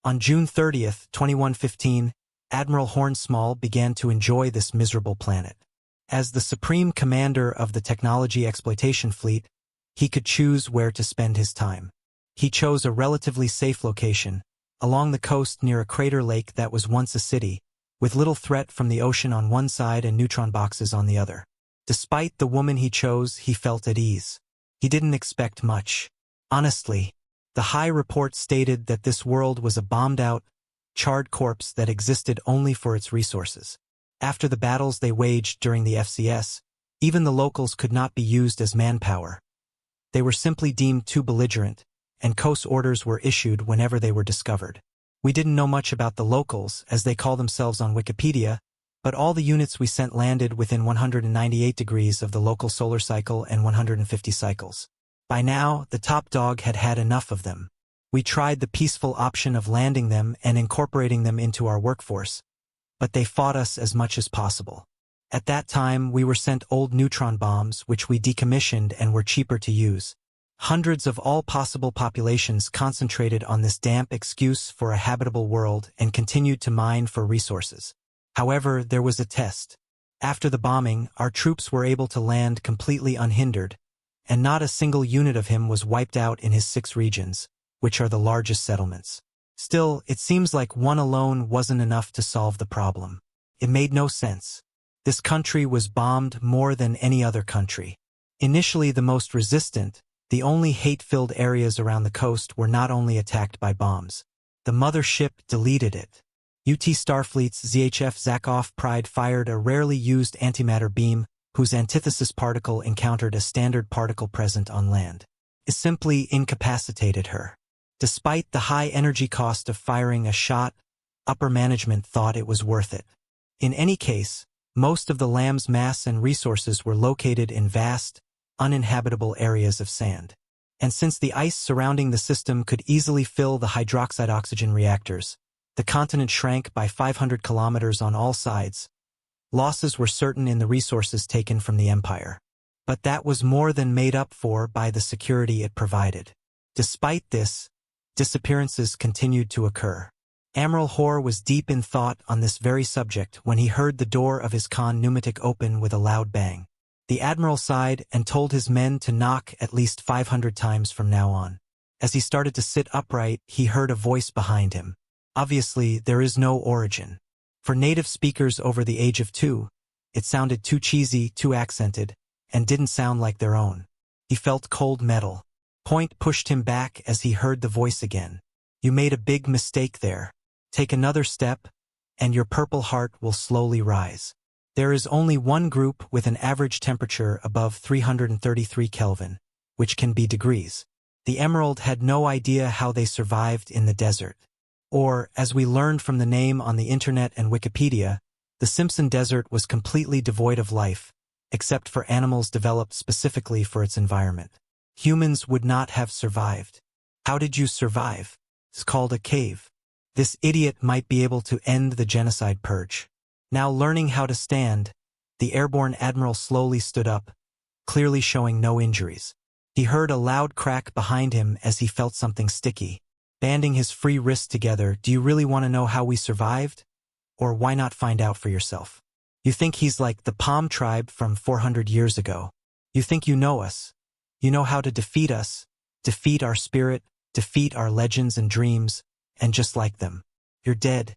On June 30th, 2115, Admiral Hornsmall began to enjoy this miserable planet. As the supreme commander of the technology exploitation fleet, he could choose where to spend his time. He chose a relatively safe location, along the coast near a crater lake that was once a city, with little threat from the ocean on one side and neutron boxes on the other. Despite the woman he chose, he felt at ease. He didn't expect much. Honestly, the high report stated that this world was a bombed-out, charred corpse that existed only for its resources. After the battles they waged during the FCS, even the locals could not be used as manpower. They were simply deemed too belligerent, and COS orders were issued whenever they were discovered. We didn't know much about the locals, as they call themselves on Wikipedia, but all the units we sent landed within 198 degrees of the local solar cycle and 150 cycles. By now, the top dog had had enough of them. We tried the peaceful option of landing them and incorporating them into our workforce, but they fought us as much as possible. At that time, we were sent old neutron bombs, which we decommissioned and were cheaper to use. Hundreds of all possible populations concentrated on this damp excuse for a habitable world and continued to mine for resources. However, there was a test. After the bombing, our troops were able to land completely unhindered, and not a single unit of him was wiped out in his 6 regions, which are the largest settlements. Still, it seems like one alone wasn't enough to solve the problem. It made no sense. This country was bombed more than any other country. Initially the most resistant, the only hate-filled areas around the coast were not only attacked by bombs. The mothership deleted it. UT Starfleet's ZHF Zakov Pride fired a rarely used antimatter beam whose antithesis particle encountered a standard particle present on land. It simply incapacitated her. Despite the high energy cost of firing a shot, upper management thought it was worth it. In any case, most of the LAM's mass and resources were located in vast, uninhabitable areas of sand. And since the ice surrounding the system could easily fill the hydroxide oxygen reactors, the continent shrank by 500 kilometers on all sides. Losses were certain in the resources taken from the Empire. But that was more than made up for by the security it provided. Despite this, disappearances continued to occur. Admiral Hoare was deep in thought on this very subject when he heard the door of his con pneumatic open with a loud bang. The Admiral sighed and told his men to knock at least 500 times from now on. As he started to sit upright, he heard a voice behind him. Obviously, there is no origin. For native speakers over the age of 2, it sounded too cheesy, too accented, and didn't sound like their own. He felt cold metal. Point pushed him back as he heard the voice again. You made a big mistake there. Take another step, and your purple heart will slowly rise. There is only one group with an average temperature above 333 Kelvin, which can be degrees. The Emerald had no idea how they survived in the desert. Or, as we learned from the name on the internet and Wikipedia, the Simpson Desert was completely devoid of life, except for animals developed specifically for its environment. Humans would not have survived. How did you survive? It's called a cave. This idiot might be able to end the genocide purge. Now learning how to stand, the airborne admiral slowly stood up, clearly showing no injuries. He heard a loud crack behind him as he felt something sticky. Banding his free wrists together, do you really want to know how we survived? Or why not find out for yourself? You think he's like the Palm tribe from 400 years ago. You think you know us. You know how to defeat us, defeat our spirit, defeat our legends and dreams, and just like them. You're dead.